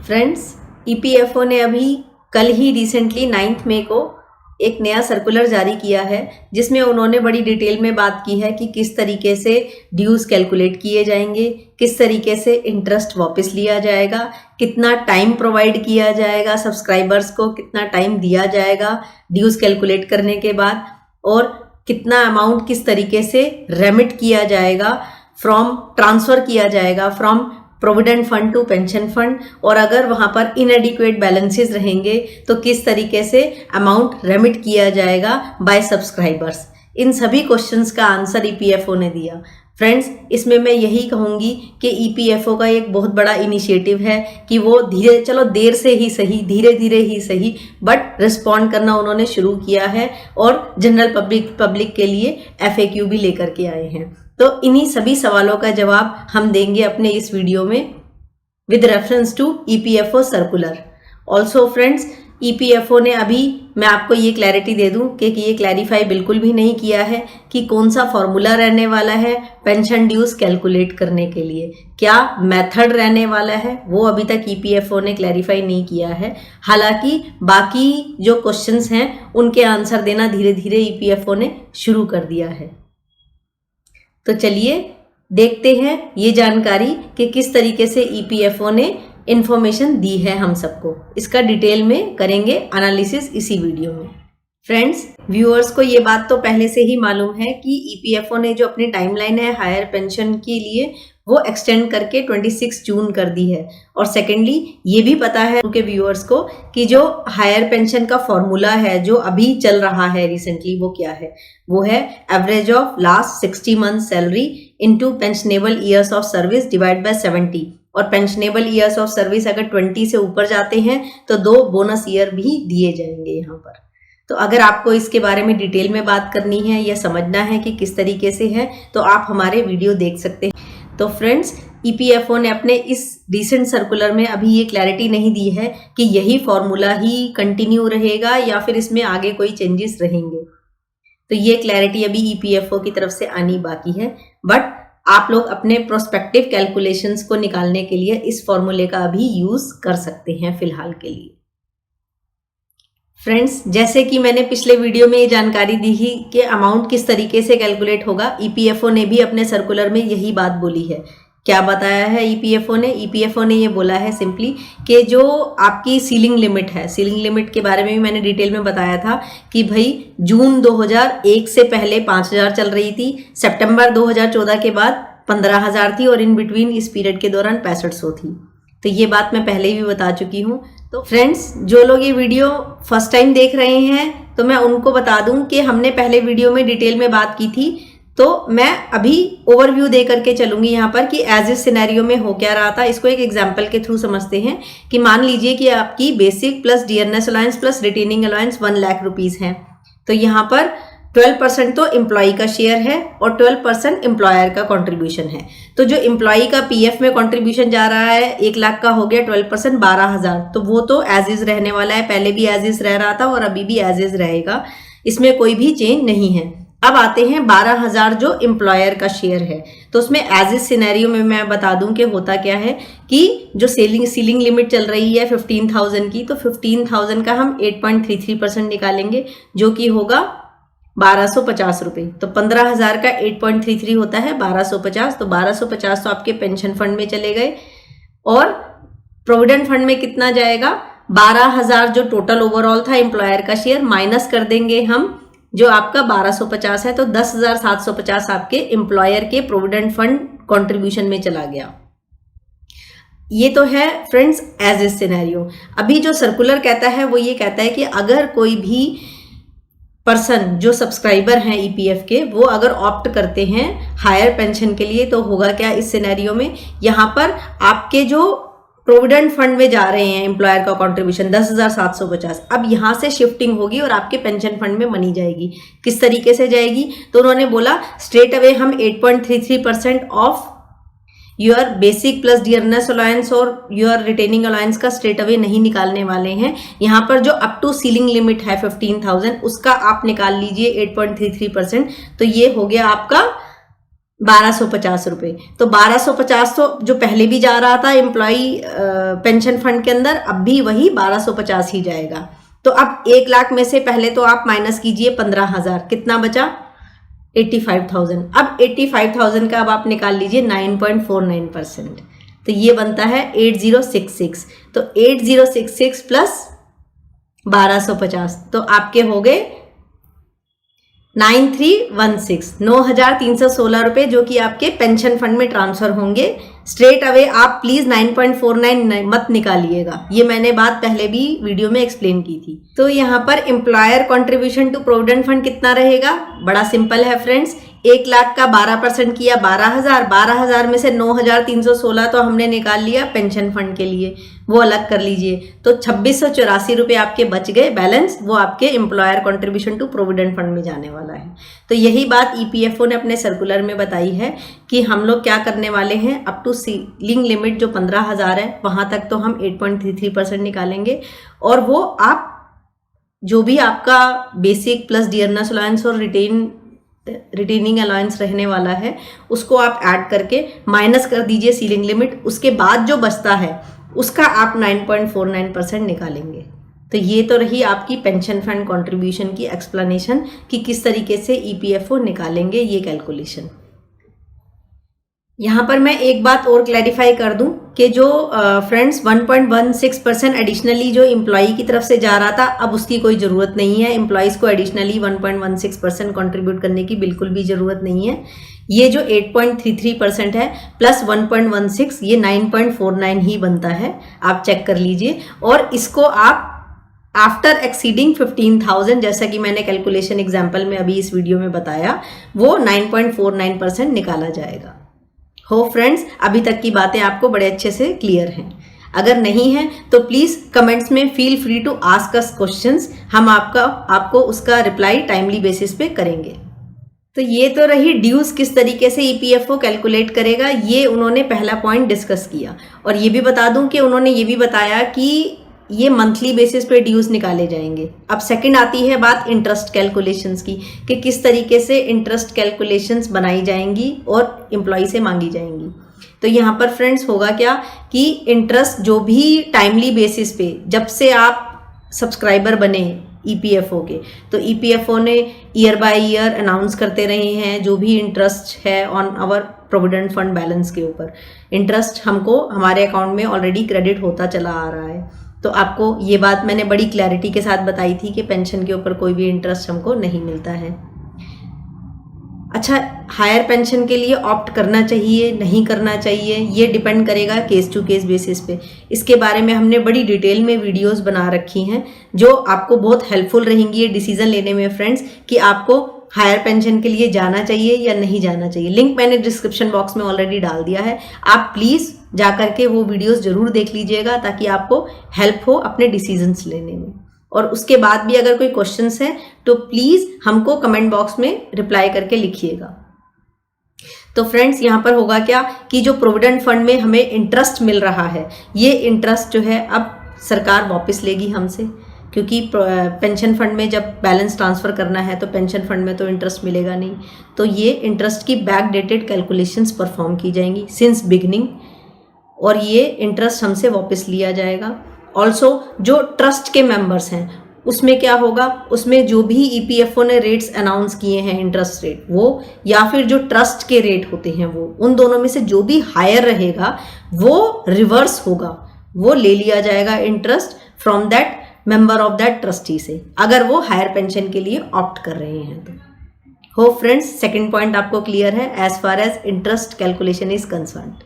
Friends, EPFO ने अभी कल ही रिसेंटली 9 मई को एक नया सर्कुलर जारी किया है जिसमें उन्होंने बड़ी डिटेल में बात की है कि किस तरीके से ड्यूज कैलकुलेट किए जाएंगे, किस तरीके से इंटरेस्ट वापस लिया जाएगा, कितना टाइम प्रोवाइड किया जाएगा सब्सक्राइबर्स को, कितना टाइम दिया जाएगा ड्यूज कैलकुलेट करने के बाद, और कितना अमाउंट किस तरीके से रेमिट किया जाएगा, ट्रांसफ़र किया जाएगा from provident fund to pension fund, और अगर वहाँ पर इनएडिक्वेट बैलेंसेस रहेंगे तो किस तरीके से अमाउंट रेमिट किया जाएगा बाय सब्सक्राइबर्स। इन सभी क्वेश्चंस का आंसर ईपीएफओ ने दिया। फ्रेंड्स, इसमें मैं यही कहूँगी कि ईपीएफओ का एक बहुत बड़ा इनिशिएटिव है कि वो देर से ही सही, धीरे धीरे ही सही, बट रिस्पॉन्ड करना उन्होंने शुरू किया है और जनरल पब्लिक के लिए एफएक्यू भी लेकर के आए हैं। तो इन्हीं सभी सवालों का जवाब हम देंगे अपने इस वीडियो में with reference to EPFO circular. Also friends, EPFO ने अभी, मैं आपको ये क्लैरिटी दे दूं कि ये क्लैरिफाई बिल्कुल भी नहीं किया है कि कौन सा फॉर्मूला रहने वाला है पेंशन ड्यूज कैलकुलेट करने के लिए, क्या मेथड रहने वाला है, वो अभी तक ईपीएफओ ने क्लैरिफाई नहीं किया है। हालांकि बाकी जो क्वेश्चंस हैं उनके आंसर देना धीरे धीरे ईपीएफओ ने शुरू कर दिया है। तो चलिए देखते हैं ये जानकारी कि किस तरीके से ईपीएफओ ने इंफॉर्मेशन दी है हम सबको। इसका डिटेल में करेंगे एनालिसिस इसी वीडियो में। फ्रेंड्स, व्यूअर्स को ये बात तो पहले से ही मालूम है कि ईपीएफओ ने जो अपनी टाइमलाइन है हायर पेंशन के लिए वो एक्सटेंड करके 26 जून कर दी है। और सेकेंडली ये भी पता है उनके व्यूअर्स को कि जो हायर पेंशन का फॉर्मूला है जो अभी चल रहा है रिसेंटली, वो क्या है, वो है average of last 60 month salary into pensionable years of service divide by 70। और पेंशनेबल ईयर्स ऑफ सर्विस अगर 20 से ऊपर जाते हैं तो 2 बोनस ईयर भी दिए जाएंगे यहाँ पर। तो अगर आपको इसके बारे में डिटेल में बात करनी है या समझना है कि किस तरीके से है तो आप हमारे वीडियो देख सकते हैं। तो फ्रेंड्स, ईपीएफओ ने अपने इस रिसेंट सर्कुलर में अभी ये क्लैरिटी नहीं दी है कि यही फॉर्मूला ही कंटिन्यू रहेगा या फिर इसमें आगे कोई चेंजेस रहेंगे। तो ये क्लैरिटी अभी ईपीएफओ की तरफ से आनी बाकी है, बट आप लोग अपने प्रोस्पेक्टिव कैलकुलेशंस को निकालने के लिए इस फॉर्मूले का अभी यूज कर सकते हैं फिलहाल के लिए। फ्रेंड्स, जैसे कि मैंने पिछले वीडियो में ये जानकारी दी ही कि अमाउंट किस तरीके से कैलकुलेट होगा, ईपीएफओ ने भी अपने सर्कुलर में यही बात बोली है। क्या बताया है ईपीएफओ ने? ईपीएफओ ने ये बोला है सिंपली कि जो आपकी सीलिंग लिमिट है, सीलिंग लिमिट के बारे में भी मैंने डिटेल में बताया था कि भाई जून 2001 से पहले 5000 चल रही थी, सितंबर 2014 के बाद 15000 थी और इन बिटवीन इस पीरियड के दौरान 6500 थी। तो ये बात मैं पहले भी बता चुकी हूँ। तो फ्रेंड्स, जो लोग ये वीडियो फर्स्ट टाइम देख रहे हैं तो मैं उनको बता दूं कि हमने पहले वीडियो में डिटेल में बात की थी, तो मैं अभी ओवरव्यू दे करके चलूंगी यहाँ पर कि एज इस सिनेरियो में हो क्या रहा था। इसको एक एग्जांपल के थ्रू समझते हैं कि मान लीजिए कि आपकी basic plus dearness allowance plus retaining allowance 1 lakh rupees है। तो यहाँ पर 12% तो एम्प्लॉय का शेयर है और 12% एम्प्लॉयर का कंट्रीब्यूशन है। तो जो एम्प्लॉय का पीएफ में कंट्रीब्यूशन जा रहा है 1 लाख का हो गया 12% 12000, तो वो तो एज इज रहने वाला है, पहले भी एज इज रह रहा था और अभी भी एज इज रहेगा, इसमें कोई भी चेंज नहीं है। अब आते हैं 12000 जो एम्प्लॉयर का शेयर है। तो उसमें एज इज सिनेरियो में मैं बता दूं कि होता क्या है कि जो सीलिंग लिमिट चल रही है 15,000 की, तो 15,000 का हम 8.33% निकालेंगे जो कि होगा 1250 रुपये। तो 15,000 का 8.33 होता है 1250, तो 1250 तो आपके पेंशन फंड में चले गए और प्रोविडेंट फंड में कितना जाएगा, 12,000 जो टोटल ओवरऑल था एम्प्लॉयर का शेयर माइनस कर देंगे हम, जो आपका 1250 है, तो 10,750 आपके एम्प्लॉयर के प्रोविडेंट फंड कंट्रीब्यूशन में चला गया। ये तो है फ्रेंड्स एज ए सिनेरियो। अभी जो सर्कुलर कहता है वो ये कहता है कि अगर कोई भी पर्सन जो सब्सक्राइबर हैं ईपीएफ के, वो अगर ऑप्ट करते हैं हायर पेंशन के लिए तो होगा क्या इस सिनेरियो में, यहाँ पर आपके जो प्रोविडेंट फंड में जा रहे हैं एम्प्लॉयर का कंट्रीब्यूशन 10,750, अब यहाँ से शिफ्टिंग होगी और आपके पेंशन फंड में मनी जाएगी। किस तरीके से जाएगी? तो उन्होंने बोला स्ट्रेट अवे हम 8.33% of your basic plus dearness allowance और योर रिटेनिंग अलाउंस का स्ट्रेट अवे नहीं निकालने वाले हैं। यहाँ पर जो अप टू सीलिंग लिमिट है 15,000 उसका आप निकाल लीजिए 8.33%, तो ये हो गया आपका 1250 रुपये। तो 1250 तो जो पहले भी जा रहा था एम्प्लॉई पेंशन फंड के अंदर, अब भी वही 1250 ही जाएगा। तो अब 1 लाख में से पहले तो आप माइनस कीजिए 15,000, कितना बचा? 85,000। अब 85,000 का अब आप निकाल लीजिए 9.49%, तो ये बनता है 8066। तो 8066 प्लस 1250 तो आपके हो गए 9316, 9,316 रुपये, जो कि आपके पेंशन फंड में ट्रांसफर होंगे स्ट्रेट अवे। आप प्लीज 9.49 मत निकालिएगा, ये मैंने बात पहले भी वीडियो में एक्सप्लेन की थी। तो यहाँ पर employer contribution to provident fund कितना रहेगा? बड़ा सिंपल है फ्रेंड्स, 1 लाख का 12% किया 12,000, 12,000 में से 9,316 तो हमने निकाल लिया पेंशन फंड के लिए, वो अलग कर लीजिए। तो 2684 रुपये आपके बच गए, बैलेंस वो आपके employer contribution to provident fund में जाने वाला है। तो यही बात ईपीएफओ ने अपने सर्कुलर में बताई है कि हम लोग क्या करने वाले हैं, अप टू सीलिंग लिमिट जो 15,000 है वहां तक तो हम 8.33% निकालेंगे, और वो आप जो भी आपका बेसिक प्लस डियरनेस अलाउंस और रिटेनिंग अलाउंस रहने वाला है उसको आप ऐड करके माइनस कर दीजिए सीलिंग लिमिट। उसके बाद जो बचता है उसका आप 9.49% निकालेंगे। तो ये तो रही आपकी पेंशन फंड कंट्रीब्यूशन की एक्सप्लेनेशन कि किस तरीके से ईपीएफओ निकालेंगे ये कैलकुलेशन। यहाँ पर मैं एक बात और क्लैरिफाई कर दूं कि जो फ्रेंड्स 1.16% एडिशनली जो एम्प्लॉई की तरफ से जा रहा था, अब उसकी कोई ज़रूरत नहीं है। एम्प्लॉयज़ को एडिशनली 1.16% कंट्रीब्यूट करने की बिल्कुल भी ज़रूरत नहीं है। ये जो 8.33% है प्लस 1.16, ये 9.49 ही बनता है, आप चेक कर लीजिए। और इसको आप आफ्टर एक्सीडिंग 15,000, जैसा कि मैंने कैलकुलेशन एग्जाम्पल में अभी इस वीडियो में बताया, वो 9.49% निकाला जाएगा। हो फ्रेंड्स, अभी तक की बातें आपको बड़े अच्छे से क्लियर हैं? अगर नहीं है तो प्लीज़ कमेंट्स में feel free to ask us questions, हम आपको उसका रिप्लाई टाइमली बेसिस पे करेंगे। तो ये तो रही ड्यूज किस तरीके से ईपीएफओ कैलकुलेट करेगा, ये उन्होंने पहला पॉइंट डिस्कस किया। और ये भी बता दूं कि उन्होंने ये भी बताया कि ये मंथली बेसिस पे ड्यूज निकाले जाएंगे। अब सेकंड आती है बात इंटरेस्ट कैलकुलेशंस की, कि किस तरीके से इंटरेस्ट कैलकुलेशंस बनाई जाएंगी और एम्प्लॉय से मांगी जाएंगी। तो यहाँ पर फ्रेंड्स होगा क्या कि इंटरेस्ट जो भी टाइमली बेसिस पे, जब से आप सब्सक्राइबर बने ईपीएफओ के, तो ईपीएफओ ने ईयर बाय ईयर अनाउंस करते रहे हैं जो भी इंटरेस्ट है on our provident fund balance के ऊपर। इंटरेस्ट हमको हमारे अकाउंट में ऑलरेडी क्रेडिट होता चला आ रहा है। तो आपको ये बात मैंने बड़ी क्लैरिटी के साथ बताई थी कि पेंशन के ऊपर कोई भी इंटरेस्ट हमको नहीं मिलता है। अच्छा, हायर पेंशन के लिए ऑप्ट करना चाहिए नहीं करना चाहिए, ये डिपेंड करेगा केस टू केस बेसिस पे। इसके बारे में हमने बड़ी डिटेल में वीडियोस बना रखी हैं जो आपको बहुत हेल्पफुल रहेंगी ये डिसीजन लेने में फ्रेंड्स, कि आपको हायर पेंशन के लिए जाना चाहिए या नहीं जाना चाहिए। लिंक मैंने डिस्क्रिप्शन बॉक्स में ऑलरेडी डाल दिया है, आप प्लीज़ जा करके वो वीडियोस जरूर देख लीजिएगा ताकि आपको हेल्प हो अपने डिसीजंस लेने में। और उसके बाद भी अगर कोई क्वेश्चंस हैं तो प्लीज़ हमको कमेंट बॉक्स में रिप्लाई करके लिखिएगा। तो फ्रेंड्स यहाँ पर होगा क्या कि जो प्रोविडेंट फंड में हमें इंटरेस्ट मिल रहा है, ये इंटरेस्ट जो है अब सरकार वापस लेगी हमसे, क्योंकि पेंशन फंड में जब बैलेंस ट्रांसफ़र करना है तो पेंशन फंड में तो इंटरेस्ट मिलेगा नहीं। तो ये इंटरेस्ट की बैक डेटेड कैलकुलेशंस परफॉर्म की जाएंगी सिंस बिगनिंग, और ये इंटरेस्ट हमसे वापस लिया जाएगा। ऑल्सो जो ट्रस्ट के मेंबर्स हैं उसमें क्या होगा, उसमें जो भी ईपीएफओ ने रेट्स अनाउंस किए हैं इंटरेस्ट रेट, वो या फिर जो ट्रस्ट के रेट होते हैं वो, उन दोनों में से जो भी हायर रहेगा वो रिवर्स होगा, वो ले लिया जाएगा interest from that member of that trustee से, अगर वो हायर पेंशन के लिए ऑप्ट कर रहे हैं तो। हो फ्रेंड्स, सेकंड पॉइंट आपको क्लियर है as far as interest calculation is concerned.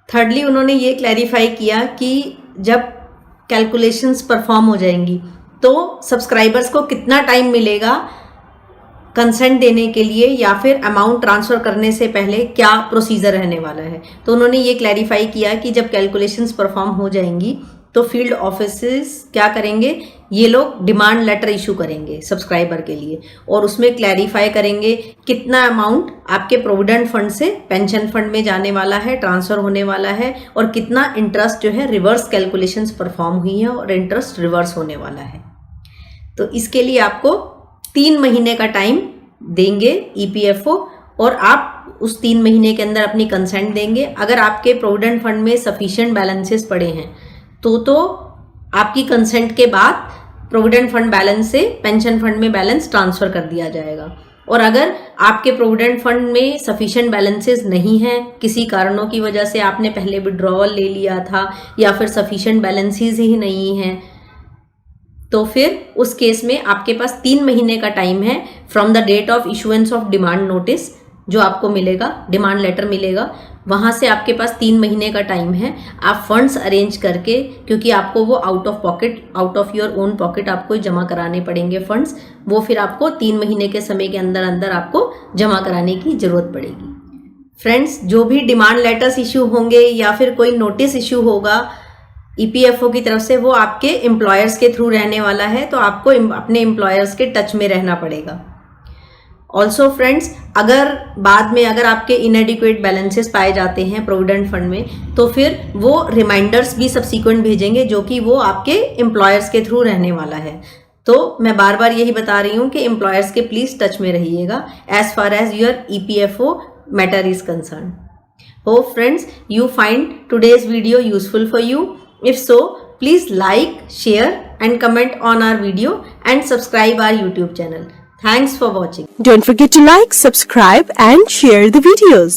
Thirdly उन्होंने ये क्लैरिफाई किया कि जब कैलकुलेशंस परफॉर्म हो जाएंगी तो सब्सक्राइबर्स को कितना टाइम मिलेगा कंसेंट देने के लिए या फिर अमाउंट ट्रांसफ़र करने से पहले क्या प्रोसीजर रहने वाला है। तो उन्होंने ये क्लैरिफाई किया कि जब कैलकुलेशंस परफॉर्म हो जाएंगी तो फील्ड ऑफिसेस क्या करेंगे, ये लोग डिमांड लेटर इशू करेंगे सब्सक्राइबर के लिए, और उसमें क्लैरिफाई करेंगे कितना अमाउंट आपके प्रोविडेंट फंड से पेंशन फंड में जाने वाला है, ट्रांसफ़र होने वाला है, और कितना इंटरेस्ट जो है रिवर्स कैलकुलेशंस परफॉर्म हुई है और इंटरेस्ट रिवर्स होने वाला है। तो इसके लिए आपको 3 महीने का टाइम देंगे ईपीएफओ, और आप उस 3 महीने के अंदर अपनी कंसेंट देंगे। अगर आपके प्रोविडेंट फंड में सफिशिएंट बैलेंसेस पड़े हैं तो आपकी कंसेंट के बाद प्रोविडेंट फंड बैलेंस से पेंशन फंड में बैलेंस ट्रांसफर कर दिया जाएगा। और अगर आपके प्रोविडेंट फंड में सफिशिएंट बैलेंसेस नहीं हैं, किसी कारणों की वजह से आपने पहले विड्रॉवल ले लिया था या फिर सफिशिएंट बैलेंसेस ही नहीं हैं, तो फिर उस केस में आपके पास 3 महीने का टाइम है from the date of issuance of demand notice, जो आपको मिलेगा, डिमांड लेटर मिलेगा, वहाँ से आपके पास 3 महीने का टाइम है। आप फंड्स अरेंज करके, क्योंकि आपको वो out of pocket, out of your own pocket आपको जमा कराने पड़ेंगे फंड्स, वो फिर आपको 3 महीने के समय के अंदर अंदर आपको जमा कराने की जरूरत पड़ेगी। फ्रेंड्स, जो भी डिमांड लेटर्स इशू होंगे या फिर कोई नोटिस इशू होगा ईपीएफओ की तरफ से, वो आपके एम्प्लॉयर्स के थ्रू रहने वाला है, तो आपको अपने एम्प्लॉयर्स के टच में रहना पड़ेगा। ऑल्सो फ्रेंड्स, अगर बाद में अगर आपके इनएडिक्वेट बैलेंसेस पाए जाते हैं प्रोविडेंट फंड में, तो फिर वो रिमाइंडर्स भी सब्सिक्वेंट भेजेंगे, जो कि वो आपके एम्प्लॉयर्स के थ्रू रहने वाला है। तो मैं बार बार यही बता रही हूँ कि एम्प्लॉयर्स के प्लीज टच में रहिएगा as far as your EPFO matter is concern. Hope friends you find today's video useful for you. If so, please like, share and comment on our video and subscribe our YouTube channel. Thanks for watching. Don't forget to like, subscribe and share the videos.